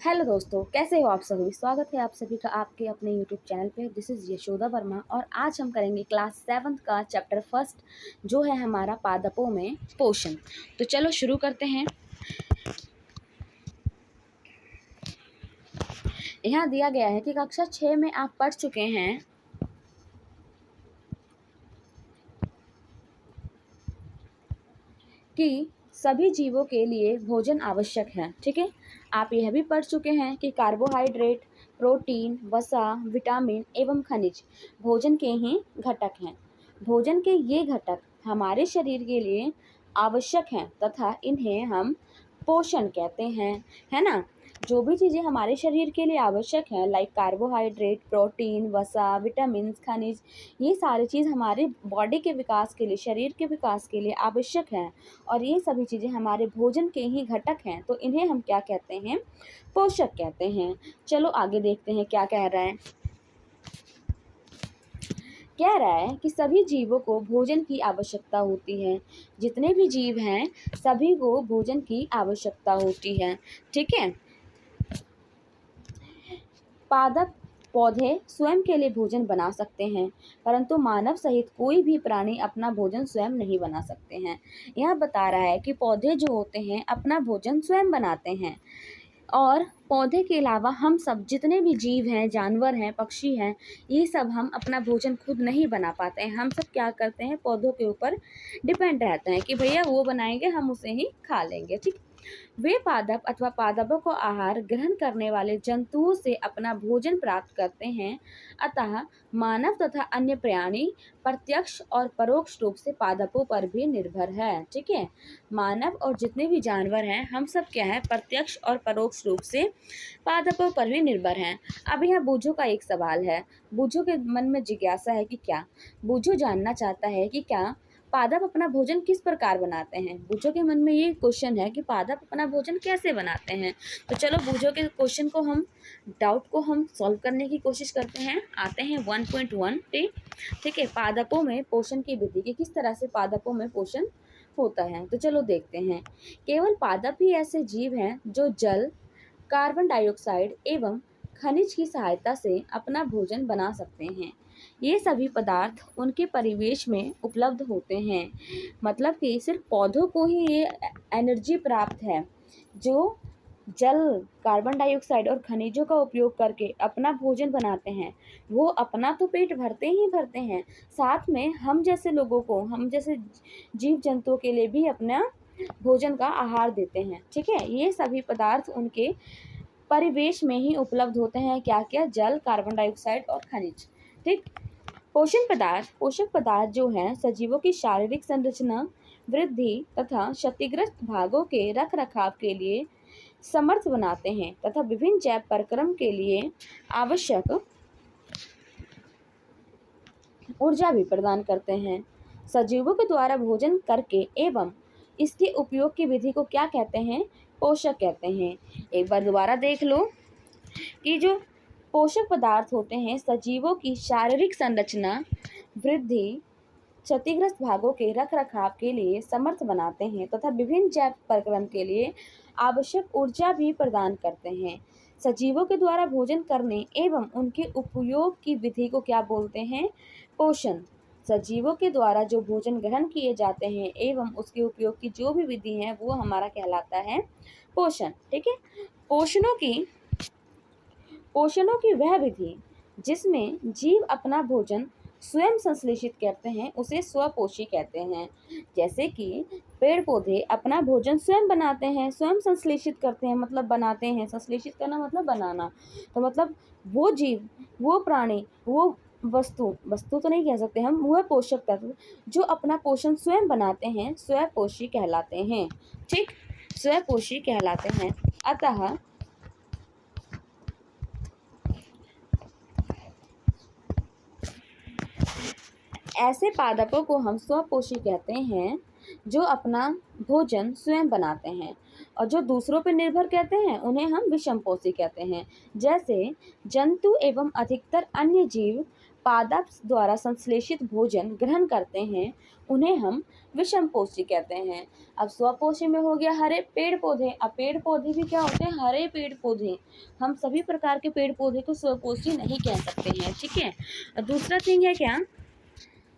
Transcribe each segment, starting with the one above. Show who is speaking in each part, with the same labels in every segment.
Speaker 1: Hello दोस्तों, कैसे हो आप सभी। स्वागत है आप सभी का आपके अपने यूट्यूब चैनल पे। दिस इज़ यशोदा वर्मा और आज हम करेंगे क्लास 7 का चैप्टर फर्स्ट जो है हमारा पादपों में पोषण। तो चलो शुरू करते हैं। यहाँ दिया गया है कि कक्षा 6 में आप पढ़ चुके हैं कि सभी जीवों के लिए भोजन आवश्यक है। ठीक है, आप यह भी पढ़ चुके हैं कि कार्बोहाइड्रेट, प्रोटीन, वसा, विटामिन एवं खनिज भोजन के ही घटक हैं। भोजन के ये घटक हमारे शरीर के लिए आवश्यक हैं तथा इन्हें हम पोषण कहते हैं, है ना। जो भी चीज़ें हमारे शरीर के लिए आवश्यक हैं लाइक कार्बोहाइड्रेट, प्रोटीन, वसा, विटामिन, खनिज, ये सारी चीज़ हमारे बॉडी के विकास के लिए, शरीर के विकास के लिए आवश्यक हैं और ये सभी चीज़ें हमारे भोजन के ही घटक हैं। तो इन्हें हम क्या कहते हैं? पोषक कहते हैं। चलो आगे देखते हैं क्या कह रहा है। कह रहा है कि सभी जीवों को भोजन की आवश्यकता होती है। जितने भी जीव हैं सभी को भोजन की आवश्यकता होती है। ठीक है, पादप पौधे स्वयं के लिए भोजन बना सकते हैं, परंतु मानव सहित कोई भी प्राणी अपना भोजन स्वयं नहीं बना सकते हैं। यह बता रहा है कि पौधे जो होते हैं अपना भोजन स्वयं बनाते हैं और पौधे के अलावा हम सब जितने भी जीव हैं, जानवर हैं, पक्षी हैं, ये सब हम अपना भोजन खुद नहीं बना पाते हैं। हम सब क्या करते हैं? पौधों के ऊपर डिपेंड रहते हैं कि भैया वो बनाएंगे, हम उसे ही खा लेंगे। ठीक, वे पादप अथवा पादपों को आहार ग्रहण करने वाले जंतुओं से अपना भोजन प्राप्त करते हैं। अतः मानव तथा अन्य प्राणी प्रत्यक्ष और परोक्ष रूप से पादपों पर भी निर्भर है। ठीक है, मानव और जितने भी जानवर हैं हम सब क्या है? प्रत्यक्ष और परोक्ष रूप से पादपों पर भी निर्भर हैं। अब यहाँ बूझो का एक सवाल है। बूझो के मन में जिज्ञासा है कि क्या बूझो जानना चाहता है कि क्या पादप अपना भोजन किस प्रकार बनाते हैं। बूझो के मन में ये क्वेश्चन है कि पादप अपना भोजन कैसे बनाते हैं। तो चलो बूझो के क्वेश्चन को हम डाउट को हम सॉल्व करने की कोशिश करते हैं। आते हैं 1.1 पे। ठीक है, पादपों में पोषण की विधि कि किस तरह से पादपों में पोषण होता है। तो चलो देखते हैं। केवल पादप ही ऐसे जीव हैं जो जल, कार्बन डाइऑक्साइड एवं खनिज की सहायता से अपना भोजन बना सकते हैं। ये सभी पदार्थ उनके परिवेश में उपलब्ध होते हैं। मतलब कि सिर्फ पौधों को ही ये एनर्जी प्राप्त है जो जल, कार्बन डाइऑक्साइड और खनिजों का उपयोग करके अपना भोजन बनाते हैं। वो अपना तो पेट भरते ही भरते हैं, साथ में हम जैसे लोगों को, हम जैसे जीव जंतुओं के लिए भी अपना भोजन का आहार देते हैं। ठीक है, ये सभी पदार्थ उनके परिवेश में ही उपलब्ध होते हैं। क्या क्या? जल, कार्बन डाइऑक्साइड और खनिज। ठीक, पोषक पदार्थ जो हैं सजीवों की शारीरिक संरचना, वृद्धि तथा क्षतिग्रस्त भागों के रख रखाव के लिए समर्थ बनाते हैं तथा विभिन्न जैव प्रक्रम के लिए आवश्यक ऊर्जा भी प्रदान करते हैं। सजीवों के द्वारा भोजन करके एवं इसके उपयोग की विधि को क्या कहते हैं? पोषक कहते हैं। एक बार दोबारा देख लो कि जो पोषक पदार्थ होते हैं सजीवों की शारीरिक संरचना, वृद्धि, क्षतिग्रस्त भागों के रख रखाव के लिए समर्थ बनाते हैं तथा विभिन्न जैव प्रक्रम के लिए आवश्यक ऊर्जा भी प्रदान करते हैं। सजीवों के द्वारा भोजन करने एवं उनके उपयोग की विधि को क्या बोलते हैं? पोषण। सजीवों के द्वारा जो भोजन ग्रहण किए जाते हैं एवं उसके उपयोग की जो भी विधि है वो हमारा कहलाता है पोषण। ठीक है, पोषणों की पोषणों की वह विधि जिसमें जीव अपना भोजन स्वयं संश्लेषित करते हैं उसे स्वपोषी कहते हैं। जैसे कि पेड़ पौधे अपना भोजन स्वयं बनाते हैं, स्वयं संश्लेषित करते हैं, मतलब बनाते हैं। संश्लेषित करना मतलब बनाना। तो मतलब वो जीव, वो प्राणी, वो वस्तु तो नहीं कह सकते हम, वह पोषक तत्व जो अपना पोषण स्वयं बनाते हैं स्वपोषी कहलाते हैं। ठीक, स्वपोषी कहलाते हैं। अतः ऐसे पादपों को हम स्वपोषी कहते हैं जो अपना भोजन स्वयं बनाते हैं, और जो दूसरों पर निर्भर कहते हैं उन्हें हम विषमपोषी कहते हैं। जैसे जंतु एवं अधिकतर अन्य जीव पादप द्वारा संश्लेषित भोजन ग्रहण करते हैं उन्हें हम विषमपोषी कहते हैं। अब स्वपोषी में हो गया हरे पेड़ पौधे। अब पेड़ पौधे भी क्या होते हैं? हरे पेड़ पौधे। हम सभी प्रकार के पेड़ पौधे को स्वपोषी नहीं कह सकते हैं, ठीक है।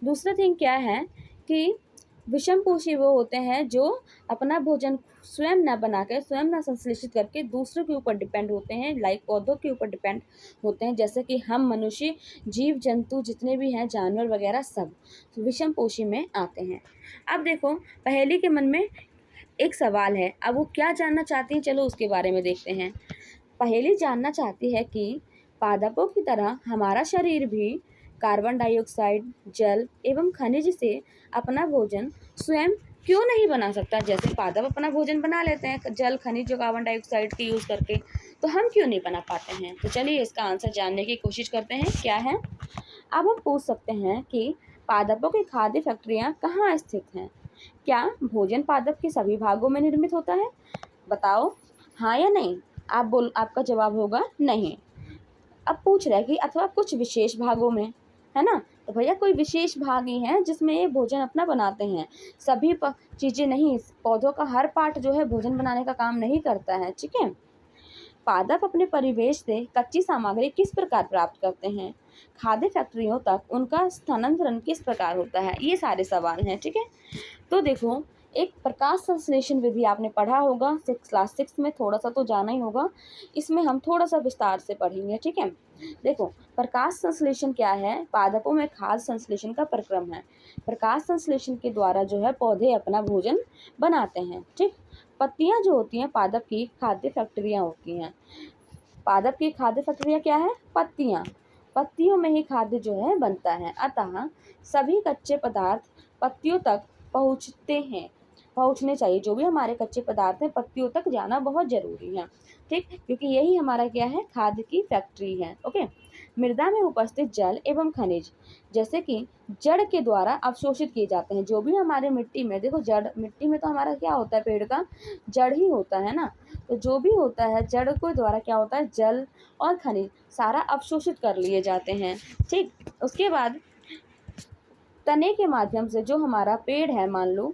Speaker 1: दूसरा थिंग क्या है कि विषमपोषी वो होते हैं जो अपना भोजन स्वयं न बनाकर, स्वयं न संश्लेषित करके दूसरों के ऊपर डिपेंड होते हैं, लाइक पौधों के ऊपर डिपेंड होते हैं, जैसे कि हम मनुष्य, जीव जंतु जितने भी हैं, जानवर वगैरह सब विषमपोषी में आते हैं। अब देखो, पहेली के मन में एक सवाल है। अब वो क्या जानना चाहती हैं, चलो उसके बारे में देखते हैं। पहेली जानना चाहती है कि पादपों की तरह हमारा शरीर भी कार्बन डाइऑक्साइड, जल एवं खनिज से अपना भोजन स्वयं क्यों नहीं बना सकता। जैसे पादप अपना भोजन बना लेते हैं जल, खनिज और कार्बन डाइऑक्साइड के यूज़ करके, तो हम क्यों नहीं बना पाते हैं। तो चलिए इसका आंसर जानने की कोशिश करते हैं, क्या है। अब हम पूछ सकते हैं कि पादपों की खाद्य फैक्ट्रियाँ कहाँ स्थित हैं। क्या भोजन पादप के सभी भागों में निर्मित होता है? बताओ हाँ या नहीं। आपका जवाब होगा नहीं। अब पूछ रहा है कि अथवा कुछ विशेष भागों में, है ना। तो भैया कोई विशेष भाग ही है जिसमें ये भोजन अपना बनाते हैं, सभी चीज़ें नहीं। पौधों का हर पार्ट जो है भोजन बनाने का काम नहीं करता है, ठीक है। पादप अपने परिवेश से कच्ची सामग्री किस प्रकार प्राप्त करते हैं? खाद्य फैक्ट्रियों तक उनका स्थानांतरण किस प्रकार होता है? ये सारे सवाल हैं, ठीक है। तो देखो, एक प्रकाश संश्लेषण विधि आपने पढ़ा होगा क्लास 6 में, थोड़ा सा तो जाना ही होगा। इसमें हम थोड़ा सा विस्तार से पढ़ेंगे, ठीक है। देखो, प्रकाश संश्लेषण क्या है? पादपों में खाद्य संश्लेषण का प्रक्रम है। प्रकाश संश्लेषण के द्वारा जो है पौधे अपना भोजन बनाते हैं, ठीक। पत्तियां जो होती हैं पादप की खाद्य फैक्ट्रियां होती हैं। पादप की खाद्य फैक्ट्रियां क्या है? पत्तियां। पत्तियों में ही खाद्य जो है बनता है, अतः सभी कच्चे पदार्थ पत्तियों तक पहुंचने चाहिए। जो भी हमारे कच्चे पदार्थ हैं पत्तियों तक जाना बहुत जरूरी है, ठीक, क्योंकि यही हमारा क्या है? खाद्य की फैक्ट्री है, ओके। मृदा में उपस्थित जल एवं खनिज जैसे कि जड़ के द्वारा अवशोषित किए जाते हैं। जो भी हमारे मिट्टी में, देखो मिट्टी में तो हमारा क्या होता है? पेड़ का जड़ ही होता है ना। तो जो भी होता है जड़ के द्वारा क्या होता है? जल और खनिज सारा अवशोषित कर लिए जाते हैं, ठीक। उसके बाद तने के माध्यम से जो हमारा पेड़ है, मान लो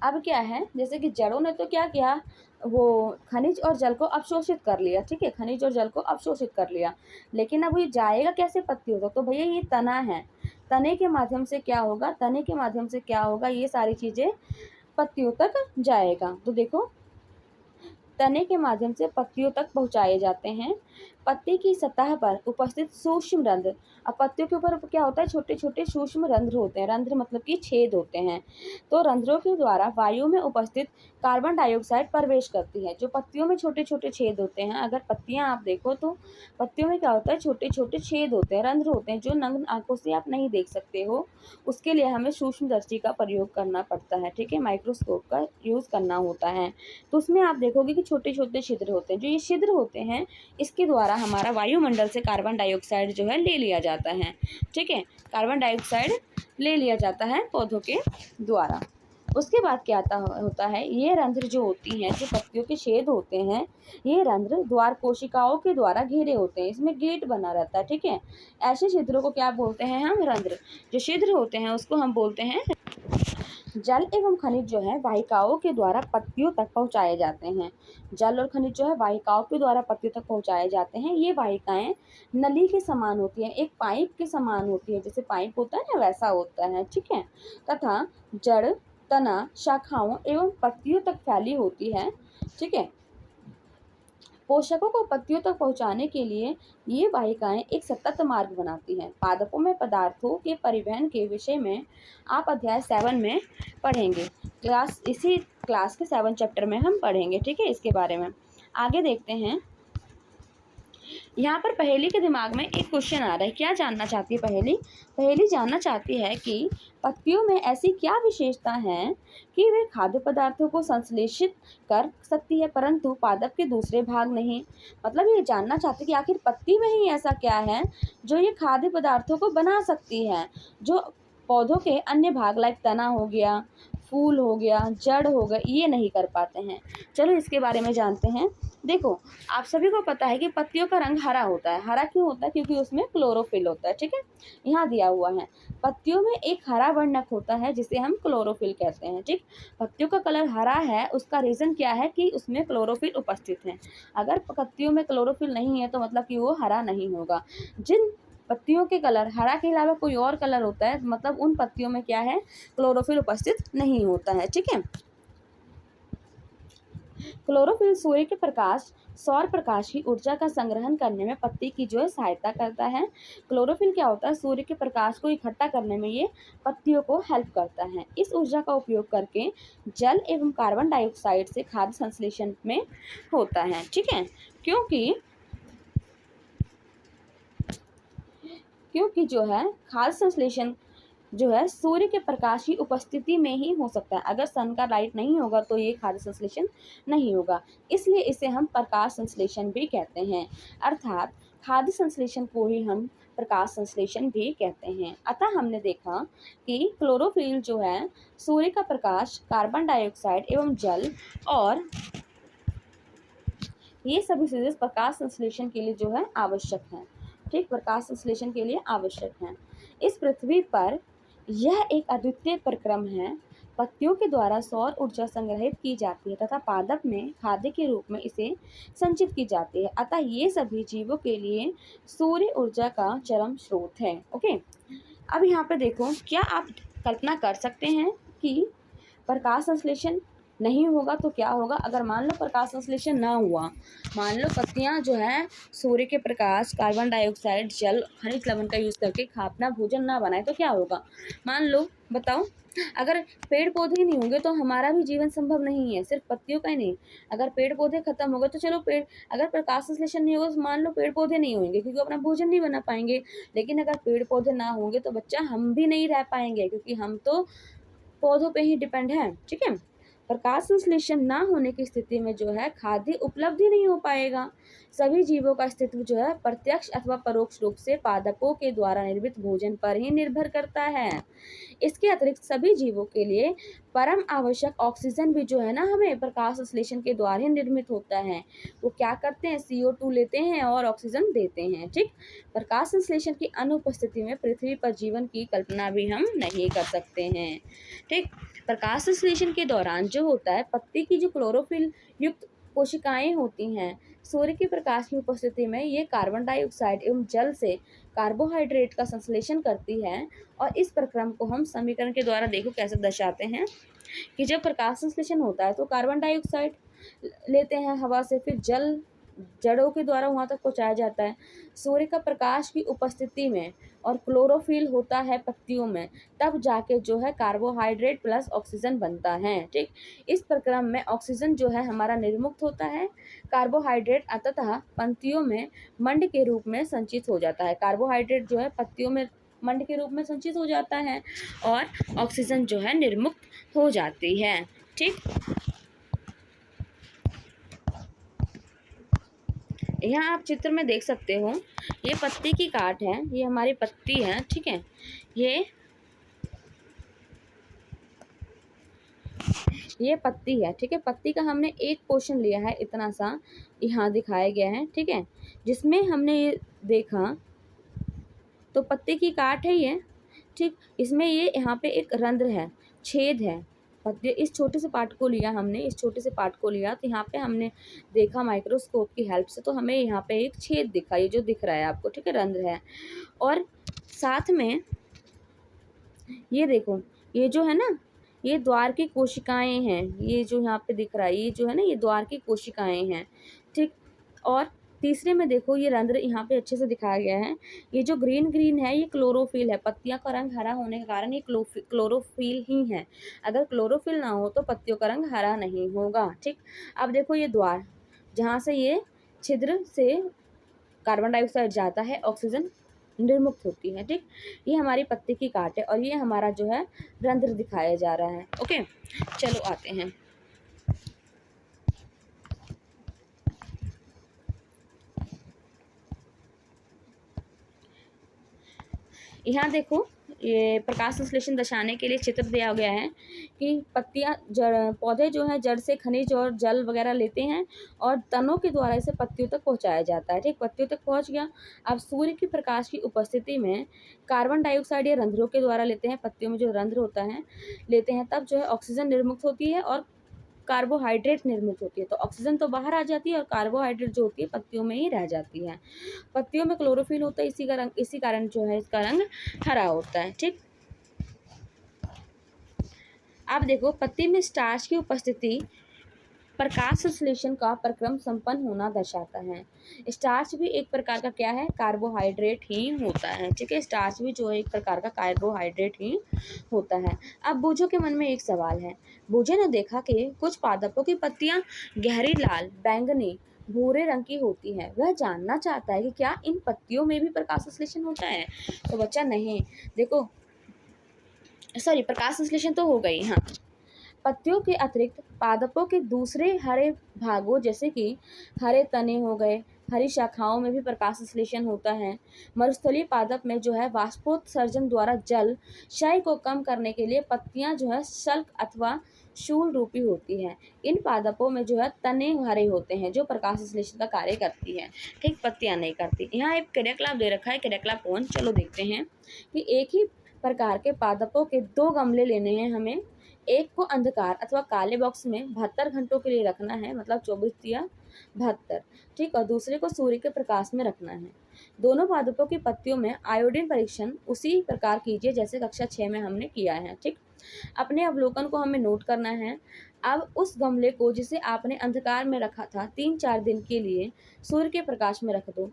Speaker 1: अब क्या है, जैसे कि जड़ों ने तो क्या किया, वो खनिज और जल को अवशोषित कर लिया, ठीक है, खनिज और जल को अवशोषित कर लिया। लेकिन अब ये जाएगा कैसे पत्तियों तक? तो भैया ये तना है, तने के माध्यम से क्या होगा? तने के माध्यम से क्या होगा? ये सारी चीज़ें पत्तियों तक जाएगा। तो देखो, तने के माध्यम से पत्तियों तक पहुंचाए जाते हैं। पत्ती की सतह पर उपस्थित सूक्ष्म रंध्र, अब पत्तियों के ऊपर क्या होता है? छोटे छोटे सूक्ष्म रंध्र होते हैं। रंध्र मतलब कि छेद होते हैं। तो रंध्रों के द्वारा वायु में उपस्थित कार्बन डाइऑक्साइड प्रवेश करती है। जो पत्तियों में छोटे छोटे छेद होते हैं, अगर पत्तियां आप देखो तो पत्तियों में क्या होता है? छोटे छोटे छेद होते हैं, रंध्र होते हैं, जो नग्न आंखों से आप नहीं देख सकते हो। उसके लिए हमें सूक्ष्मदर्शी का प्रयोग करना पड़ता है, ठीक है, माइक्रोस्कोप का यूज़ करना होता है। तो उसमें आप देखोगे कि छोटे छोटे छिद्र होते हैं। जो ये छिद्र होते हैं, इसके द्वारा हमारा वायुमंडल से कार्बन डाइऑक्साइड जो है ले लिया जाता है, ठीक है। कार्बन डाइऑक्साइड ले लिया जाता है पौधों के द्वारा। उसके बाद क्या होता है? ये रंध्र जो होती हैं, जो पत्तियों के छेद होते हैं, ये रंध्र द्वार कोशिकाओं के द्वारा घेरे होते हैं। इसमें गेट बना रहता है, ठीक है। ऐसे छिद्रों को क्या बोलते हैं हम? रंध्र। जो छिद्र होते हैं उसको हम बोलते हैं। जल एवं खनिज जो है वाहिकाओं के द्वारा पत्तियों तक पहुंचाए जाते हैं। जल और खनिज जो है वाहिकाओं के द्वारा पत्तियों तक पहुंचाए जाते हैं। ये वाहिकाएं नली के समान होती हैं, एक पाइप के समान होती है, जैसे पाइप होता है ना वैसा होता है, ठीक है। तथा जड़, तना, शाखाओं एवं पत्तियों तक फैली होती है, ठीक है। पोषकों को पत्तियों तक पहुंचाने के लिए ये वाहिकाएं एक सतत मार्ग बनाती हैं। पादपों में पदार्थों के परिवहन के विषय में आप अध्याय 7 में पढ़ेंगे। इसी क्लास के 7 चैप्टर में हम पढ़ेंगे, ठीक है, इसके बारे में। आगे देखते हैं। यहाँ पर पहेली के दिमाग में एक क्वेश्चन आ रहा है। क्या जानना चाहती है पहेली? पहेली जानना चाहती है कि पत्तियों में ऐसी क्या विशेषता है कि वे खाद्य पदार्थों को संश्लेषित कर सकती है परंतु पादप के दूसरे भाग नहीं। मतलब ये जानना चाहती है कि आखिर पत्ती में ही ऐसा क्या है जो ये खाद्य पदार्थों को बना सकती है, जो पौधों के अन्य भाग लाइक तना हो गया, फूल हो गया, जड़ हो गए, ये नहीं कर पाते हैं। चलो इसके बारे में जानते हैं। देखो, आप सभी को पता है कि पत्तियों का रंग हरा होता है। हरा क्यों होता है? क्योंकि उसमें क्लोरोफिल होता है। ठीक है, यहाँ दिया हुआ है, पत्तियों में एक हरा वर्णक होता है जिसे हम क्लोरोफिल कहते हैं। ठीक, पत्तियों का कलर हरा है, उसका रीज़न क्या है कि उसमें क्लोरोफिल उपस्थित है। अगर पत्तियों में क्लोरोफिल नहीं है तो मतलब कि वो हरा नहीं होगा। जिन पत्तियों के कलर हरा के अलावा कोई और कलर होता है, मतलब उन पत्तियों में क्या है, क्लोरोफिल उपस्थित नहीं होता है। ठीक है, क्लोरोफिल सूर्य के प्रकाश, सौर प्रकाश की ऊर्जा का संग्रहण करने में पत्ती की जो है सहायता करता है। क्लोरोफिल क्या होता है? सूर्य के प्रकाश को इकट्ठा करने में ये पत्तियों को हेल्प करता है। इस ऊर्जा का उपयोग करके जल एवं कार्बन डाइऑक्साइड से खाद्य संश्लेषण में होता है। ठीक है, क्योंकि क्योंकि जो है खाद्य संश्लेषण जो है सूर्य के प्रकाश की उपस्थिति में ही हो सकता है। अगर सन का लाइट नहीं होगा तो ये खाद्य संश्लेषण नहीं होगा, इसलिए इसे हम प्रकाश संश्लेषण भी कहते हैं। अर्थात खाद्य संश्लेषण को ही हम प्रकाश संश्लेषण भी कहते हैं। अतः हमने देखा कि क्लोरोफिल जो है सूर्य का प्रकाश, कार्बन डाइऑक्साइड एवं जल और ये सभी चीजें प्रकाश संश्लेषण के लिए जो है आवश्यक है। ठीक, प्रकाश संश्लेषण के लिए आवश्यक है। इस पृथ्वी पर यह एक अद्वितीय प्रक्रम है। पत्तियों के द्वारा सौर ऊर्जा संग्रहित की जाती है तथा पादप में खाद्य के रूप में इसे संचित की जाती है। अतः ये सभी जीवों के लिए सूर्य ऊर्जा का चरम स्रोत है। ओके, अब यहाँ पे देखो, क्या आप कल्पना कर सकते हैं कि प्रकाश संश्लेषण नहीं होगा तो क्या होगा? अगर मान लो प्रकाश संश्लेषण ना हुआ, मान लो पत्तियां जो है सूर्य के प्रकाश, कार्बन डाइऑक्साइड, जल, खनिज लवण का यूज करके अपना भोजन ना बनाए तो क्या होगा? मान लो, बताओ, अगर पेड़ पौधे नहीं होंगे तो हमारा भी जीवन संभव नहीं है। सिर्फ पत्तियों का ही नहीं, अगर पेड़ पौधे खत्म हो गए तो चलो, पेड़ अगर प्रकाश संश्लेषण नहीं होगा तो मान लो पेड़ पौधे नहीं होंगे क्योंकि अपना भोजन नहीं बना पाएंगे। लेकिन अगर पेड़ पौधे ना होंगे तो बच्चा हम भी नहीं रह पाएंगे क्योंकि हम तो पौधों पे ही डिपेंड है। ठीक है, प्रकाश संश्लेषण ना होने की स्थिति में जो है खाद्य उपलब्ध ही नहीं हो पाएगा। सभी जीवों का अस्तित्व जो है प्रत्यक्ष अथवा परोक्ष रूप से पादपों के द्वारा निर्मित भोजन पर ही निर्भर करता है। इसके अतिरिक्त सभी जीवों के लिए परम आवश्यक ऑक्सीजन भी जो है ना, हमें प्रकाश संश्लेषण के द्वारा ही निर्मित होता है। वो क्या करते हैं? CO2 लेते हैं और ऑक्सीजन देते हैं। ठीक, प्रकाश संश्लेषण की अनुपस्थिति में पृथ्वी पर जीवन की कल्पना भी हम नहीं कर सकते हैं। ठीक, प्रकाश संश्लेषण के दौरान जो होता है, पत्ती की जो क्लोरोफिल युक्त कोशिकाएं होती हैं, सूर्य के प्रकाश की उपस्थिति में ये कार्बन डाइऑक्साइड एवं जल से कार्बोहाइड्रेट का संश्लेषण करती है। और इस प्रक्रम को हम समीकरण के द्वारा देखो कैसे दर्शाते हैं कि जब प्रकाश संश्लेषण होता है तो कार्बन डाइऑक्साइड लेते हैं हवा से, फिर जल जड़ों के द्वारा वहां तक पहुंचाया जाता है सूर्य का प्रकाश की उपस्थिति में, और क्लोरोफिल होता है पत्तियों में, तब जाके जो है कार्बोहाइड्रेट प्लस ऑक्सीजन बनता है। ठीक, इस प्रक्रम में ऑक्सीजन जो है हमारा निर्मुक्त होता है, कार्बोहाइड्रेट अंततः पत्तियों में मंड के रूप में संचित हो जाता है। कार्बोहाइड्रेट जो है पत्तियों में मंड के रूप में संचित हो जाता है और ऑक्सीजन जो है निर्मुक्त हो जाती है। ठीक, यहाँ आप चित्र में देख सकते हो, ये पत्ती की काट है, ये हमारी पत्ती है। ठीक है, ये पत्ती है। ठीक है, पत्ती का हमने एक पोर्शन लिया है, इतना सा यहाँ दिखाया गया है। ठीक है, जिसमें हमने ये देखा तो पत्ती की काट है ये। ठीक, इसमें ये यहाँ पे एक रंध्र है, छेद है। पत्ती, इस छोटे से पार्ट को लिया हमने, इस छोटे से पार्ट को लिया तो यहाँ पे हमने देखा माइक्रोस्कोप की हेल्प से, तो हमें यहाँ पे एक छेद दिखा, ये जो दिख रहा है आपको। ठीक है, रंध्र है। और साथ में ये देखो, ये जो है ना, ये द्वार की कोशिकाएं हैं। ये जो यहाँ पे दिख रहा है, ये जो है ना, ये द्वार की कोशिकाएं हैं। ठीक, और तीसरे में देखो, ये रंध्र यहाँ पे अच्छे से दिखाया गया है। ये जो ग्रीन ग्रीन है, ये क्लोरोफिल है। पत्तियां का रंग हरा होने के कारण ये क्लोरोफिल ही है। अगर क्लोरोफिल ना हो तो पत्तियों का रंग हरा नहीं होगा। ठीक, अब देखो ये द्वार, जहाँ से ये छिद्र से कार्बन डाइऑक्साइड जाता है, ऑक्सीजन निर्मुक्त होती है। ठीक, ये हमारी पत्ती की काट है और ये हमारा जो है रंध्र दिखाया जा रहा है। ओके, चलो आते हैं। यहाँ देखो, ये प्रकाश संश्लेषण दर्शाने के लिए चित्र दिया गया है कि पत्तियां जड़ पौधे जो हैं जड़ से खनिज और जल वगैरह लेते हैं और तनों के द्वारा इसे पत्तियों तक पहुंचाया जाता है। ठीक, पत्तियों तक पहुंच गया। अब सूर्य की प्रकाश की उपस्थिति में कार्बन डाइऑक्साइड या रंध्रों के द्वारा लेते हैं, पत्तियों में जो रंध्र होता है लेते हैं, तब जो है ऑक्सीजन निर्मुक्त होती है और कार्बोहाइड्रेट निर्मित होती है। तो ऑक्सीजन तो बाहर आ जाती है और कार्बोहाइड्रेट जो होती है पत्तियों में ही रह जाती है। पत्तियों में क्लोरोफिल होता है, इसी कारण जो है इसका रंग हरा होता है। ठीक, अब देखो पत्ती में स्टार्च की उपस्थिति प्रकाश संश्लेषण का प्रक्रम संपन्न होना दर्शाता है। स्टार्च भी एक प्रकार का क्या है, कार्बोहाइड्रेट ही होता है। ठीक है, स्टार्च भी जो है एक प्रकार का कार्बोहाइड्रेट ही होता है। अब बूझो के मन में एक सवाल है। बूझे ने देखा कि कुछ पादपों की पत्तियां गहरी लाल, बैंगनी, भूरे रंग की होती है। वह जानना चाहता है कि क्या इन पत्तियों में भी प्रकाश संश्लेषण होता है। तो बच्चा नहीं, देखो सॉरी, प्रकाश संश्लेषण तो हो गई, हाँ। पत्तियों के अतिरिक्त पादपों के दूसरे हरे भागों जैसे कि हरे तने हो गए, हरी शाखाओं में भी प्रकाश संश्लेषण होता है। मरुस्थलीय पादप में जो है वाष्पोत्सर्जन द्वारा जल क्षय को कम करने के लिए पत्तियां जो है शल्क अथवा शूल रूपी होती है। इन पादपों में जो है तने हरे होते हैं जो प्रकाश संश्लेषण का कार्य करती है। ठीक, पत्तियां नहीं करती। यहाँ एक क्रियाकलाप दे रखा है, क्रियाकलाप कौन, चलो देखते हैं कि एक ही प्रकार के पादपों के 2 गमले लेने हैं हमें। एक को अंधकार अथवा काले बॉक्स में 72 घंटों के लिए रखना है, मतलब 24 या 72। ठीक, और दूसरे को सूर्य के प्रकाश में रखना है। दोनों पादपों की पत्तियों में आयोडीन परीक्षण उसी प्रकार कीजिए जैसे कक्षा 6 में हमने किया है। ठीक, अपने अवलोकन को हमें नोट करना है। अब उस गमले को जिसे आपने अंधकार में रखा था 3-4 दिन के लिए सूर्य के प्रकाश में रख दो।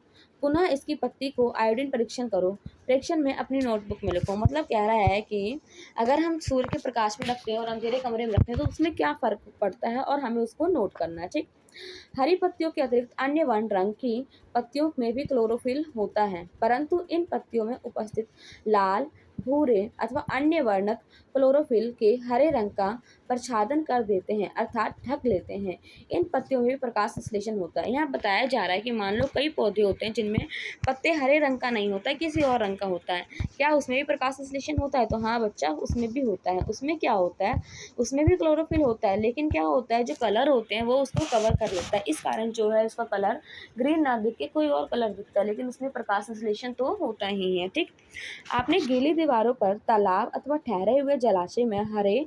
Speaker 1: पुनः इसकी पत्ती को आयोडीन परीक्षण करो। परीक्षण में अपनी नोटबुक में लिखो। मतलब कह रहा है कि अगर हम सूर्य के प्रकाश में रखते हैं और अंधेरे कमरे में रखते हैं तो उसमें क्या फ़र्क पड़ता है और हमें उसको नोट करना है। ठीक, हरी पत्तियों के अतिरिक्त अन्य वर्ण रंग की पत्तियों में भी क्लोरोफिल होता है, परंतु इन पत्तियों में उपस्थित लाल, भूरे अथवा अन्य वर्णक क्लोरोफिल के हरे रंग का प्रच्छादन कर देते हैं, अर्थात ढक लेते हैं। इन पत्तियों में भी प्रकाश संश्लेषण होता है। यहाँ बताया जा रहा है कि मान लो कई पौधे होते हैं जिनमें पत्ते हरे रंग का नहीं होता है, किसी और रंग का होता है। क्या उसमें भी प्रकाश संश्लेषण होता है? तो हाँ बच्चा, उसमें भी होता है। उसमें क्या होता है? उसमें भी क्लोरोफिल होता है, लेकिन क्या होता है, जो कलर होते हैं वो उसको कवर कर लेता है। इस कारण जो है उसका कलर ग्रीन ना दिख के कोई और कलर दिखता है, लेकिन उसमें प्रकाश संश्लेषण तो होता ही है। ठीक, आपने गीली दीवारों पर तालाब अथवा ठहरे हुए जलाशय में हरे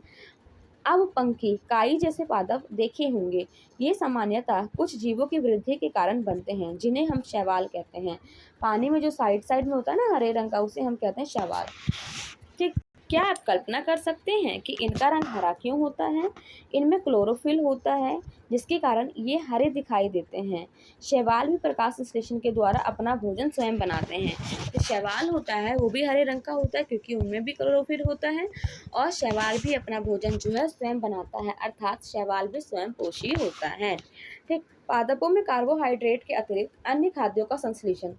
Speaker 1: अवपंखी काई जैसे पादप देखे होंगे। ये सामान्यतः कुछ जीवों की वृद्धि के कारण बनते हैं जिन्हें हम शैवाल कहते हैं। पानी में जो साइड साइड में होता है ना हरे रंग का, उसे हम कहते हैं शैवाल। ठीक, क्या आप कल्पना कर सकते हैं कि इनका रंग हरा क्यों होता है? इनमें क्लोरोफिल होता है जिसके कारण ये हरे दिखाई देते हैं। शैवाल भी प्रकाश संश्लेषण के द्वारा अपना भोजन स्वयं बनाते हैं। जो शैवाल होता है वो भी हरे रंग का होता है क्योंकि उनमें भी क्लोरोफिल होता है, और शैवाल भी अपना भोजन जो है स्वयं बनाता है, अर्थात शैवाल भी स्वयं पोषी होता है। ठीक, पादपों में कार्बोहाइड्रेट के अतिरिक्त अन्य खाद्यों का संश्लेषण।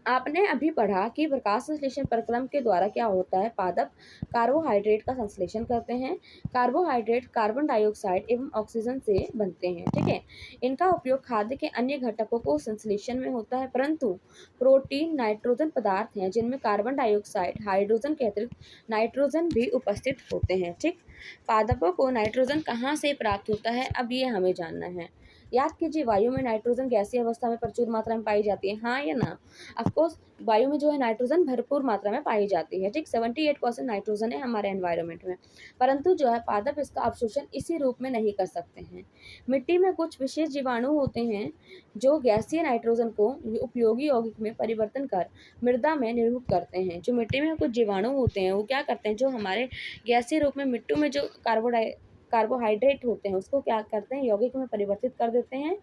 Speaker 1: आपने अभी पढ़ा कि प्रकाश संश्लेषण प्रक्रम के द्वारा क्या होता है, पादप कार्बोहाइड्रेट का संश्लेषण करते हैं। कार्बोहाइड्रेट कार्बन डाइऑक्साइड एवं ऑक्सीजन से बनते हैं। ठीक है, इनका उपयोग खाद्य के अन्य घटकों को संश्लेषण में होता है, परंतु प्रोटीन नाइट्रोजन पदार्थ हैं जिनमें कार्बन डाइऑक्साइड, हाइड्रोजन के अतिरिक्त नाइट्रोजन भी उपस्थित होते हैं। ठीक, पादपों को नाइट्रोजन कहाँ से प्राप्त होता है, अब ये हमें जानना है। याद कीजिए, वायु में नाइट्रोजन गैसीय अवस्था में प्रचुर मात्रा में पाई जाती है, हाँ या ना? ऑफकोर्स वायु में जो है नाइट्रोजन भरपूर मात्रा में पाई जाती है। ठीक, 78% नाइट्रोजन है हमारे एनवायरनमेंट में, परंतु जो है पादप इसका अवशोषण इसी रूप में नहीं कर सकते हैं। मिट्टी में कुछ विशेष जीवाणु होते हैं जो गैसीय नाइट्रोजन को उपयोगी यौगिक में परिवर्तन कर मृदा में निर्मुक्त करते हैं। जो मिट्टी में कुछ जीवाणु होते हैं वो क्या करते हैं, जो हमारे गैसीय रूप में मिट्टी में जो कार्बोहाइड्रेट होते हैं उसको क्या करते हैं, यौगिक में परिवर्तित कर देते हैं,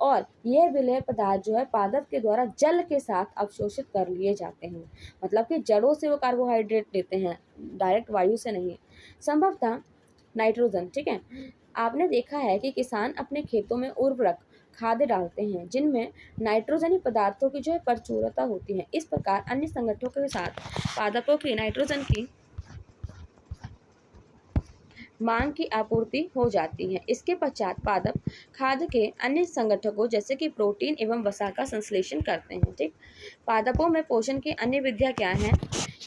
Speaker 1: और यह विलेय पदार्थ जो है पादप के द्वारा जल के साथ अवशोषित कर लिए जाते हैं। मतलब कि जड़ों से वो कार्बोहाइड्रेट लेते हैं, डायरेक्ट वायु से नहीं, संभवतः नाइट्रोजन। ठीक है, आपने देखा है कि किसान अपने खेतों में उर्वरक खाद्य डालते हैं जिनमें नाइट्रोजनी पदार्थों की जो है प्रचुरता होती है। इस प्रकार अन्य संगठनों के साथ पादपों की नाइट्रोजन की मांग की आपूर्ति हो जाती है। इसके पश्चात पादप खाद्य के अन्य संगठकों जैसे कि प्रोटीन एवं वसा का संश्लेषण करते हैं। ठीक, पादपों में पोषण की अन्य विधियां क्या हैं?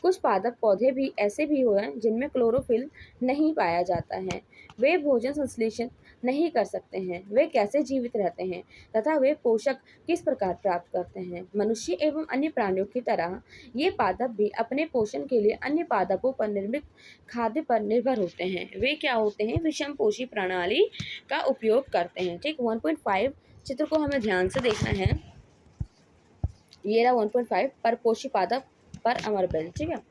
Speaker 1: कुछ पादप पौधे भी ऐसे भी हुए हैं जिनमें क्लोरोफिल नहीं पाया जाता है। वे भोजन संश्लेषण नहीं कर सकते हैं। वे कैसे जीवित रहते हैं तथा वे पोषक किस प्रकार प्राप्त करते हैं? मनुष्य एवं अन्य प्राणियों की तरह ये पादप भी अपने पोषण के लिए अन्य पादपों पर निर्मित खाद्य पर निर्भर होते हैं। वे क्या होते हैं? विषमपोषी प्रणाली का उपयोग करते हैं। ठीक, 1.5 चित्र को हमें ध्यान से देखना है। ये रहा 1.5 परपोषी पादप पर अमरबेल। ठीक है,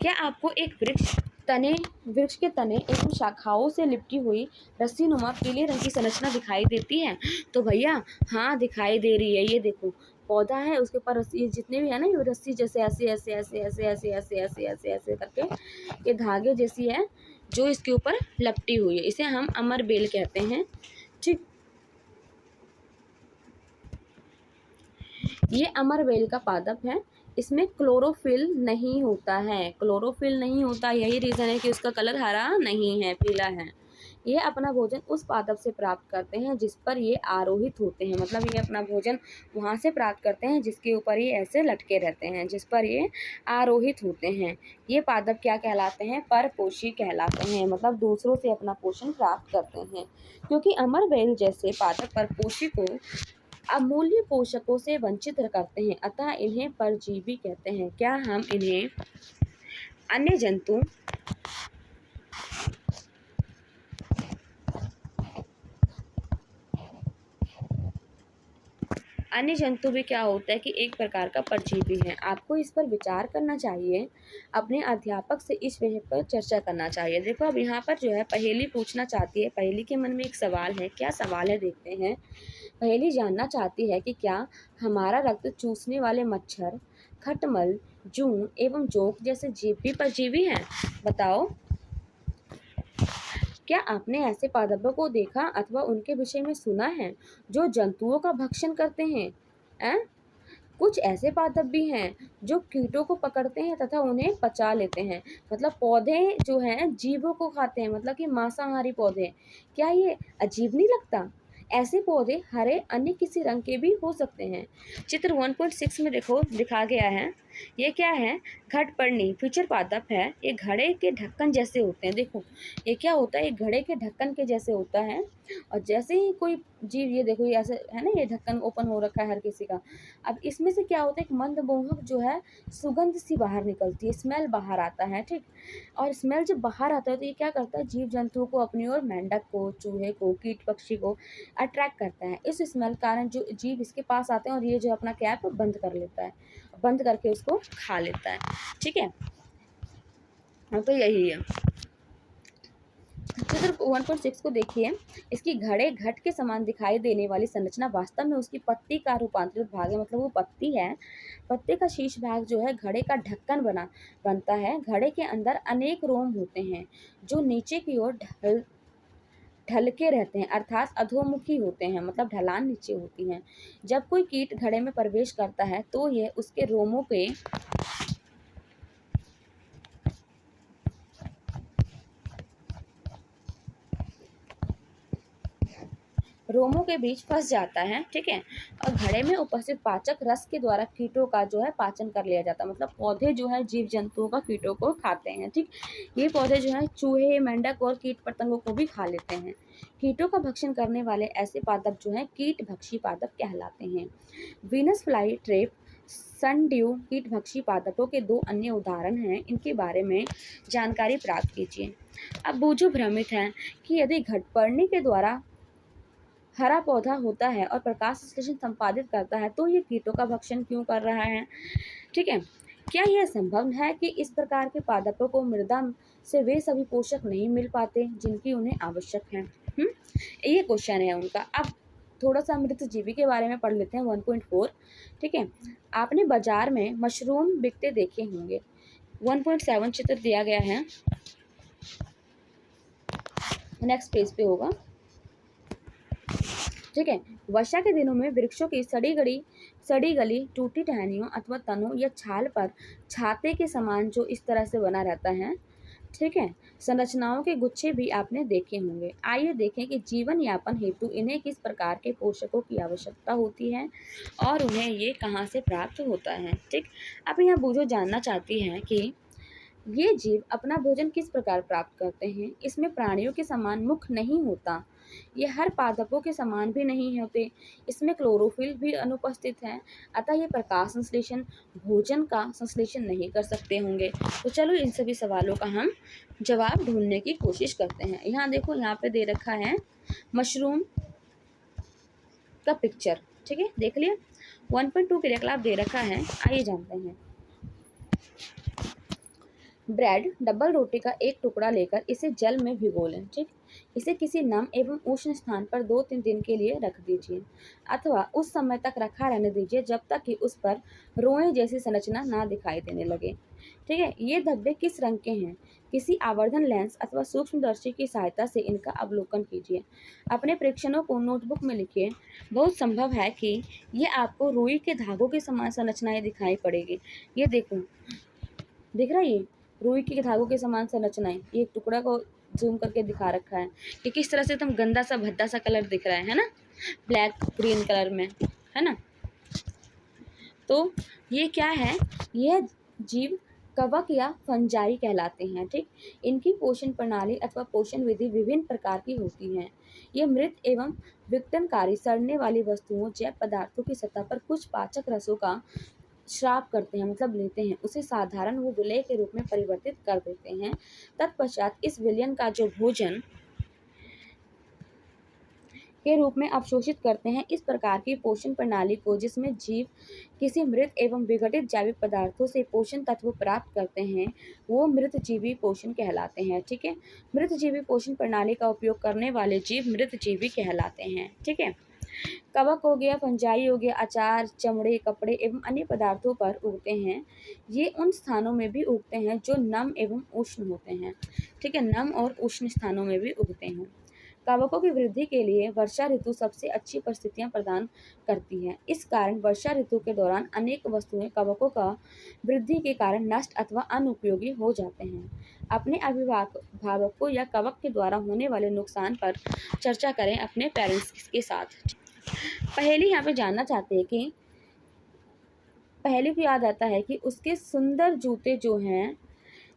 Speaker 1: क्या आपको एक वृक्ष के तने एवं शाखाओं से लिपटी हुई रस्सी नुमा पीले रंग की संरचना दिखाई देती है? तो भैया हाँ, दिखाई दे रही है। ये देखो, पौधा है, उसके ऊपर रस्सी, जितने भी है ना, ये रस्सी जैसे ऐसे ऐसे ऐसे ऐसे ऐसे ऐसे ऐसे ऐसे ऐसे करके ये धागे जैसी है जो इसके ऊपर लपटी हुई है, इसे हम अमरबेल कहते हैं। ठीक, ये अमरबेल का पादप है। इसमें क्लोरोफिल नहीं होता है, क्लोरोफिल नहीं होता, यही रीज़न है कि उसका कलर हरा नहीं है, पीला है। ये अपना भोजन उस पादप से प्राप्त करते हैं जिस पर ये आरोहित होते हैं, मतलब ये अपना भोजन वहाँ से प्राप्त करते हैं जिसके ऊपर ये ऐसे लटके रहते हैं, जिस पर ये आरोहित होते हैं। ये पादप क्या कहलाते हैं? परपोषी कहलाते हैं, मतलब दूसरों से अपना पोषण प्राप्त करते हैं। क्योंकि अमरबेल जैसे पादप परपोषी को अमूल्य पोषकों से वंचित करते हैं, अतः इन्हें परजीवी कहते हैं। क्या हम इन्हें अन्य जंतु भी क्या होता है कि एक प्रकार का परजीवी है। आपको इस पर विचार करना चाहिए, अपने अध्यापक से इस विषय पर चर्चा करना चाहिए। देखो, अब यहाँ पर जो है पहेली पूछना चाहती है। पहेली के मन में एक सवाल है। क्या सवाल है देखते हैं। पहेली जानना चाहती है कि क्या हमारा रक्त चूसने वाले मच्छर, खटमल, जूं एवं जोंक जैसे जीव भी परजीवी हैं? बताओ, क्या आपने ऐसे पादपों को देखा अथवा उनके विषय में सुना है जो जंतुओं का भक्षण करते हैं? हैं? कुछ ऐसे पादप भी हैं जो कीटों को पकड़ते हैं तथा उन्हें पचा लेते हैं, मतलब पौधे जो हैं जीवों को खाते हैं, मतलब कि मांसाहारी पौधे। क्या ये अजीब नहीं लगता? ऐसे पौधे हरे अन्य किसी रंग के भी हो सकते हैं। चित्र 1.6 में देखो दिखा गया है। ये क्या है? घटपर्णी फीचर पादप है। ये घड़े के ढक्कन जैसे होते हैं। देखो, ये क्या होता है? ये घड़े के ढक्कन के जैसे होता है, और जैसे ही कोई जीव, ये देखो, ये ऐसे है ना, ये ढक्कन ओपन हो रखा है हर किसी का। अब इसमें से क्या होता है? एक मंद मोहक जो है सुगंध सी बाहर निकलती है, स्मेल बाहर आता है। ठीक, और स्मेल जब बाहर आता है तो ये क्या करता है? जीव जंतुओं को अपनी ओर, मेंढक को, चूहे को, कीट पक्षी को अट्रैक्ट करता है। इस स्मेल कारण जो जीव इसके पास आते हैं और ये जो अपना कैप बंद कर लेता है, बंद करके उसको खा लेता है। ठीक है, तो यही है। चित्र 1.6 को देखिए। इसकी घड़े घट के समान दिखाई देने वाली संरचना वास्तव में उसकी पत्ती का रूपांतरित भाग है, मतलब वो पत्ती है। पत्ते का शीर्ष भाग जो है घड़े का ढक्कन बनता है। घड़े के अंदर अनेक रोम होते हैं जो नीचे की ओर ढलके रहते हैं, अर्थात अधोमुखी होते हैं, मतलब ढलान नीचे होती है। जब कोई कीट घड़े में प्रवेश करता है तो यह उसके रोमों के बीच फंस जाता है। ठीक है, और घड़े में उपस्थित पाचक रस के द्वारा कीटों का जो है पाचन कर लिया जाता है, मतलब पौधे जो है जीव जंतुओं का कीटों को खाते हैं। ठीक, ये पौधे जो है चूहे, मेंढक और कीट पतंगों को भी खा लेते हैं। कीटों का भक्षण करने वाले ऐसे पादप जो है कीट भक्षी पादप कहलाते हैं। वीनस फ्लाई ट्रेप, सनड्यू कीट भक्षी पादपों के दो अन्य उदाहरण हैं। इनके बारे में जानकारी प्राप्त कीजिए। अब बूझो भ्रमित हैं कि यदि घटपर्णी के द्वारा हरा पौधा होता है और प्रकाश संश्लेषण संपादित करता है तो ये कीटों का भक्षण क्यों कर रहा है? ठीक है, क्या यह संभव है कि इस प्रकार के पादपों को मृदा से वे सभी पोषक नहीं मिल पाते जिनकी उन्हें आवश्यक है? ये क्वेश्चन है उनका। अब थोड़ा सा मृत जीवी के बारे में पढ़ लेते हैं 1.4। ठीक है, आपने बाजार में मशरूम बिकते देखे होंगे। 1.7 चित्र दिया गया है, नेक्स्ट पेज पे होगा। ठीक है, वर्षा के दिनों में वृक्षों की सड़ी गली टूटी टहनियों अथवा तनों या छाल पर छाते के समान जो इस तरह से बना रहता है, ठीक है। संरचनाओं के गुच्छे भी आपने देखे होंगे। आइए देखें कि जीवन यापन हेतु इन्हें किस प्रकार के पोषकों की आवश्यकता होती है और उन्हें ये कहाँ से प्राप्त होता है, ठीक। अब यहाँ बूझो जानना चाहती है कि ये जीव अपना भोजन किस प्रकार प्राप्त करते हैं। इसमें प्राणियों के समान मुख नहीं होता, ये हर पादपों के समान भी नहीं होते, इसमें क्लोरोफिल भी अनुपस्थित है, अतः ये प्रकाश संश्लेषण भोजन का संश्लेषण नहीं कर सकते होंगे। तो चलो इन सभी सवालों का हम जवाब ढूंढने की कोशिश करते हैं। यहाँ देखो, यहाँ पे दे रखा है मशरूम का पिक्चर, ठीक है, देख लिया। 1.2 क्रियाकलाप दे रखा है, आइए जानते हैं। ब्रेड डबल रोटी का एक टुकड़ा लेकर इसे जल में भिगो लें, ठीक। इसे किसी नम एवं उष्ण स्थान पर 2-3 दिन के लिए रख दीजिए अथवा उस समय तक रखा रहने दीजिए जब तक कि उस पर रोए जैसी संरचना ना दिखाई देने लगे, ठीक है। ये धब्बे किस रंग के हैं, किसी आवर्धन लेंस अथवा सूक्ष्मदर्शी की सहायता से इनका अवलोकन कीजिए। अपने प्रेक्षणों को नोटबुक में लिखिए। बहुत संभव है कि ये आपको रुई के धागों के समान संरचनाएं दिखाई पड़ेगी। ये देखो, दिख रहा है, ये रुई के धागों के समान संरचनाएं, ये टुकड़ा को जूम करके दिखा रखा है कि किस तरह से एकदम गंदा सा भद्दा सा कलर दिख रहा है ना, ब्लैक ग्रीन कलर में, है ना। तो ये क्या है, यह जीव कवक या फंजाई कहलाते हैं, ठीक। इनकी पोषण प्रणाली अथवा पोषण विधि विभिन्न प्रकार की होती है। ये मृत एवं विघटनकारी सड़ने वाली वस्तुओं जैव पदार्थों की सतह पर कुछ पाचक रसों का श्राप करते हैं, मतलब लेते हैं, उसे साधारण वो विलय के रूप में परिवर्तित कर देते हैं। तत्पश्चात इस विलयन का जो भोजन के रूप में अवशोषित करते हैं। इस प्रकार की पोषण प्रणाली को, जिसमें जीव किसी मृत एवं विघटित जैविक पदार्थों से पोषण तत्व प्राप्त करते हैं, वो मृतजीवी पोषण कहलाते हैं, ठीक है। मृतजीवी पोषण प्रणाली का उपयोग करने वाले जीव मृतजीवी कहलाते हैं, ठीक है। कवक हो गया, फंजाई हो गया, अचार, चमड़े, कपड़े एवं अन्य पदार्थों पर उगते हैं। ये उन स्थानों में भी उगते हैं जो नम एवं उष्ण होते हैं, ठीक है, नम और उष्ण स्थानों में भी उगते हैं। कवकों की वृद्धि के लिए वर्षा ऋतु सबसे अच्छी परिस्थितियां प्रदान करती है। इस कारण वर्षा ऋतु के दौरान अनेक वस्तुएं कवकों का वृद्धि के कारण नष्ट अथवा अनुपयोगी हो जाते हैं। अपने अभिभावकों या कवक के द्वारा होने वाले नुकसान पर चर्चा करें अपने पेरेंट्स के साथ। पहेली यहाँ पे जानना चाहते हैं कि पहेली को याद आता है कि उसके सुंदर जूते जो हैं,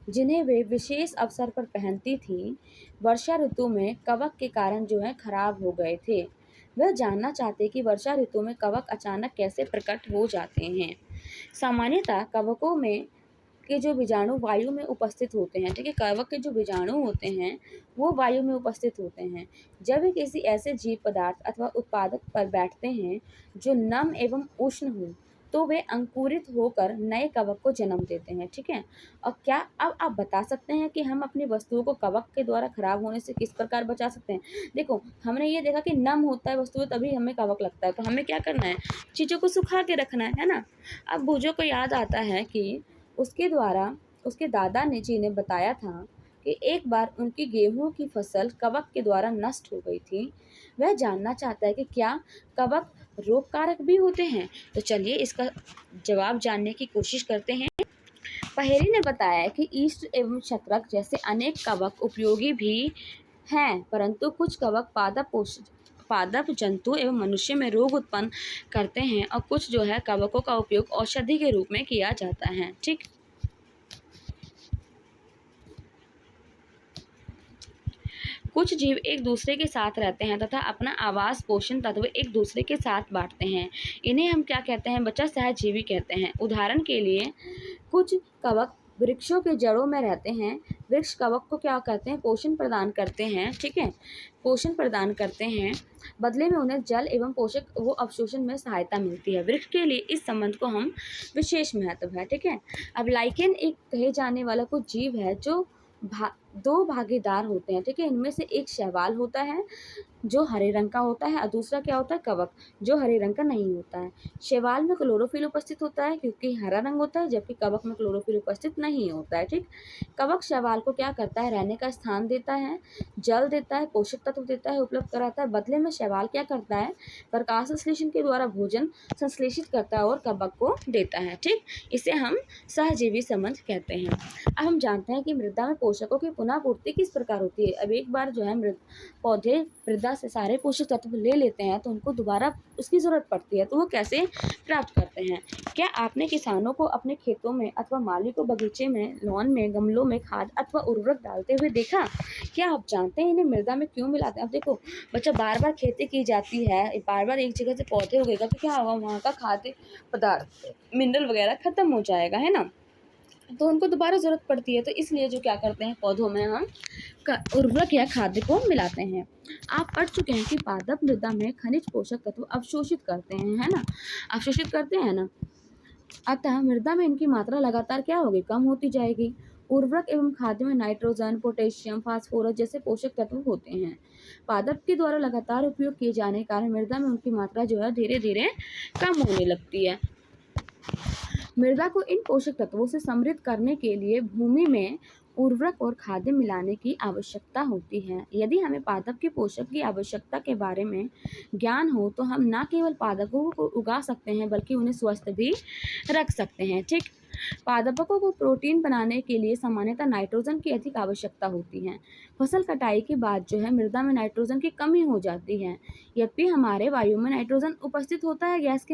Speaker 1: जिन्हें वे विशेष अवसर पर पहनती थी, वर्षा ऋतु में कवक के कारण जो है खराब हो गए थे। वह जानना चाहते कि वर्षा ऋतु में कवक अचानक कैसे प्रकट हो जाते हैं। सामान्यतः कवकों में के जो बीजाणु वायु में उपस्थित होते हैं, ठीक है, कवक के जो बीजाणु होते हैं वो वायु में उपस्थित होते हैं। जब वे किसी ऐसे जीव पदार्थ अथवा उत्पादक पर बैठते हैं जो नम एवं उष्ण हो, तो वे अंकुरित होकर नए कवक को जन्म देते हैं, ठीक है। और क्या अब आप बता सकते हैं कि हम अपनी वस्तुओं को कवक के द्वारा खराब होने से किस प्रकार बचा सकते हैं। देखो, हमने ये देखा कि नम होता है वस्तु तभी हमें कवक लगता है, तो हमें क्या करना है, चीज़ों को सुखा के रखना है ना। अब भूजों को याद आता है कि उसके द्वारा उसके दादा ने जी ने बताया था कि एक बार उनकी गेहूं की फसल कवक के द्वारा नष्ट हो गई थी। वह जानना चाहता है कि क्या कवक रोगकारक भी होते हैं। तो चलिए इसका जवाब जानने की कोशिश करते हैं। पहेली ने बताया कि ईस्ट एवं शत्रक जैसे अनेक कवक उपयोगी भी हैं, परंतु कुछ कवक पादप जंतु एवं मनुष्य में रोग उत्पन्न करते हैं और कुछ जो है कवकों का उपयोग औषधि के रूप में किया जाता है, ठीक। कुछ जीव एक दूसरे के साथ रहते हैं तथा अपना आवास पोषण तत्व एक दूसरे के साथ बांटते हैं। इन्हें हम क्या कहते हैं बच्चा, सहजीवी कहते हैं। उदाहरण के लिए कुछ कवक वृक्षों के जड़ों में रहते हैं। वृक्ष कवक को क्या कहते हैं, पोषण प्रदान करते हैं, ठीक है, पोषण प्रदान करते हैं। बदले में उन्हें जल एवं पोषक वो अवशोषण में सहायता मिलती है। वृक्ष के लिए इस संबंध को हम विशेष महत्व है, ठीक है। अब लाइकेन एक कहे जाने वाला कुछ जीव है जो दो भागीदार होते हैं, ठीक है। इनमें से एक शैवाल होता है जो हरे रंग का होता है और दूसरा क्या होता है, कवक, जो हरे रंग का नहीं होता है। शैवाल में क्लोरोफिल उपस्थित होता है क्योंकि हरा रंग होता है, जबकि कवक में क्लोरोफिल उपस्थित नहीं होता है, ठीक। कवक शैवाल को क्या करता है, रहने का स्थान देता है, जल देता है, पोषक तत्व देता है, उपलब्ध कराता है। बदले में शैवाल क्या करता है, प्रकाश संश्लेषण के द्वारा भोजन संश्लेषित करता है और कवक को देता है, ठीक। इसे हम सहजीवी संबंध कहते हैं। अब हम जानते हैं कि मृदा में पोषकों की पुनः पूर्ति किस प्रकार होती है। अब एक बार जो है पौधे मृदा से सारे पोषक तत्व ले लेते हैं तो उनको दोबारा उसकी ज़रूरत पड़ती है, तो वो कैसे प्राप्त करते हैं। क्या आपने किसानों को अपने खेतों में अथवा माली को बगीचे में, लॉन में, गमलों में खाद अथवा उर्वरक डालते हुए देखा। क्या आप जानते हैं इन्हें मृदा में क्यों मिलाते हैं। अब देखो बच्चा, बार बार खेती की जाती है, बार बार एक जगह से पौधे उगेगा तो क्या होगा, वहाँ का खाद्य पदार्थ, मिनरल वगैरह खत्म हो जाएगा, है ना। तो उनको दोबारा ज़रूरत पड़ती है, तो इसलिए जो क्या करते हैं, पौधों में हम उर्वरक या खाद्य को मिलाते हैं। आप पढ़ चुके हैं कि पादप मृदा में खनिज पोषक तत्व अवशोषित करते हैं, है ना, अवशोषित करते हैं ना। अतः मृदा में इनकी मात्रा लगातार क्या होगी, कम होती जाएगी। उर्वरक एवं खाद्य में नाइट्रोजन, पोटेशियम, फास्फोरस जैसे पोषक तत्व होते हैं। पादप के द्वारा लगातार उपयोग किए जाने के कारण मृदा में उनकी मात्रा जो है धीरे धीरे कम होने लगती है। मृदा को इन पोषक तत्वों से समृद्ध करने के लिए भूमि में उर्वरक और खाद्य मिलाने की आवश्यकता होती है। यदि हमें पादप के पोषक की आवश्यकता के बारे में ज्ञान हो तो हम न केवल पादपों को उगा सकते हैं बल्कि उन्हें स्वस्थ भी रख सकते हैं, ठीक। पादपों को प्रोटीन बनाने के लिए सामान्यतः नाइट्रोजन की अधिक आवश्यकता होती है। फसल कटाई के बाद जो है मृदा में नाइट्रोजन की कमी हो जाती है। यद्यपि हमारे वायु में नाइट्रोजन उपस्थित होता है गैस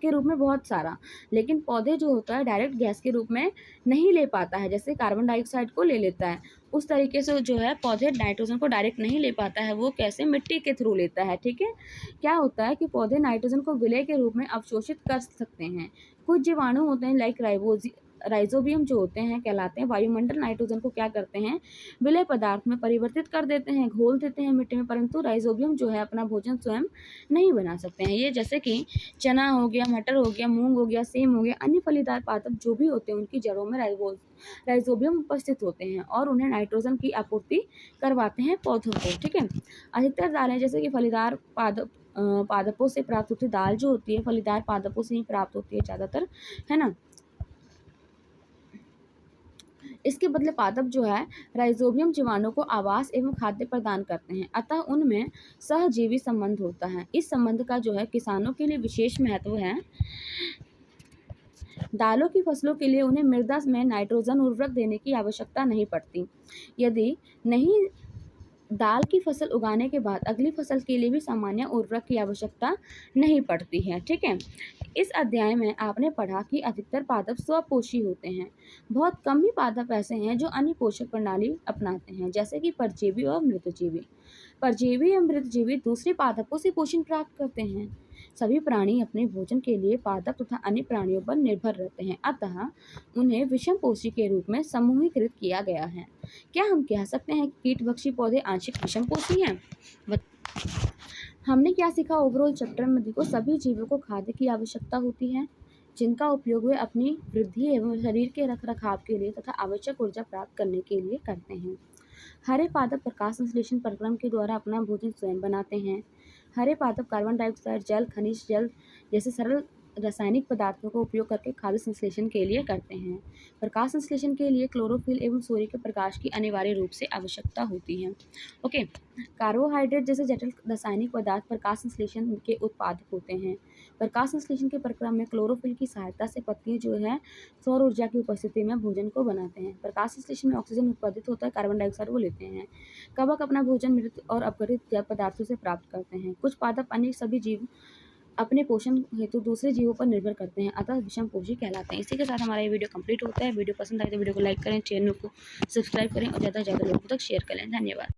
Speaker 1: के रूप में बहुत सारा, लेकिन पौधे जो होता है डायरेक्ट गैस के रूप में नहीं ले पाता है, जैसे कार्बन डाइऑक्साइड को ले लेता है उस तरीके से जो है पौधे नाइट्रोजन को डायरेक्ट नहीं ले पाता है, वो कैसे, मिट्टी के थ्रू लेता है, ठीक है। क्या होता है कि पौधे नाइट्रोजन को विलय के रूप में अवशोषित कर सकते हैं। कुछ जीवाणु होते हैं लाइक राइजोबियम जो होते हैं कहलाते हैं, वायुमंडल नाइट्रोजन को क्या करते हैं, विलय पदार्थ में परिवर्तित कर देते हैं, घोल देते हैं मिट्टी में, परंतु राइजोबियम जो है अपना भोजन स्वयं नहीं बना सकते हैं। ये जैसे कि चना हो गया, मटर हो गया, मूंग हो गया, सेम हो गया, अन्य फलीदार पादप जो भी होते हैं उनकी जड़ों में राइजोबियम उपस्थित होते हैं और उन्हें नाइट्रोजन की आपूर्ति करवाते हैं पौधों को, ठीक है। अधिकतर दालें जैसे कि फलीदार पादपों से प्राप्त होती दाल जो होती है फलीदार पादपों से ही प्राप्त होती है ज़्यादातर, है ना। इसके बदले पादप जो है राइजोबियम जीवाणु को आवास एवं खाद्य प्रदान करते हैं, अतः उनमें सहजीवी संबंध होता है। इस संबंध का जो है किसानों के लिए विशेष महत्व है। दालों की फसलों के लिए उन्हें मृदा में नाइट्रोजन उर्वरक देने की आवश्यकता नहीं पड़ती। यदि नहीं दाल की फसल उगाने के बाद अगली फसल के लिए भी सामान्य उर्वरक की आवश्यकता नहीं पड़ती है, ठीक है। इस अध्याय में आपने पढ़ा कि अधिकतर पादप स्वपोषी होते हैं। बहुत कम ही पादप ऐसे हैं जो अन्य पोषक प्रणाली अपनाते हैं, जैसे कि परजीवी और मृतजीवी। परजीवी या मृतजीवी दूसरे पादपों से पोषण प्राप्त करते हैं। सभी प्राणी अपने भोजन के लिए पादप तथा अन्य प्राणियों पर निर्भर रहते हैं, अतः उन्हें विषमपोषी के रूप में समूहीकृत किया गया है। क्या हम कह सकते हैं कि कीटभक्षी पौधे आंशिक विषमपोषी हैं। हमने क्या सीखा ओवरऑल चैप्टर में, देखो सभी जीवों को खाद्य की आवश्यकता होती है जिनका उपयोग वे अपनी वृद्धि एवं शरीर के रखरखाव के लिए तथा आवश्यक ऊर्जा प्राप्त करने के लिए करते हैं। हरे पादप प्रकाश संश्लेषण प्रक्रम के द्वारा अपना भोजन स्वयं बनाते हैं। हरे पादप कार्बन डाइऑक्साइड, जल, खनिज जल जैसे सरल रासायनिक पदार्थों का उपयोग करके खाद्य संश्लेषण के लिए करते हैं। प्रकाश संश्लेषण के लिए क्लोरोफिल एवं सूर्य के प्रकाश की अनिवार्य रूप से आवश्यकता होती है। ओके, कार्बोहाइड्रेट जैसे जटिल रासायनिक पदार्थ प्रकाश संश्लेषण के उत्पादक होते हैं। प्रकाश संश्लेषण के प्रक्रम में क्लोरोफिल की सहायता से पत्ती जो है सौर ऊर्जा की उपस्थिति में भोजन को बनाते हैं। प्रकाश संश्लेषण में ऑक्सीजन उत्पादित होता है, कार्बन डाइऑक्साइड वो लेते हैं। कवक अपना भोजन मृत और अपघटित जैव पदार्थों से प्राप्त करते हैं। कुछ पादप अन्य सभी जीव अपने पोषण हेतु दूसरे जीवों पर निर्भर करते हैं, अतः विषमपोषी कहलाते हैं। इसी के साथ हमारा ये वीडियो कंप्लीट होता है। वीडियो पसंद आए तो वीडियो को लाइक करें, चैनल को सब्सक्राइब करें और ज़्यादा से ज़्यादा लोगों तक शेयर करें। धन्यवाद।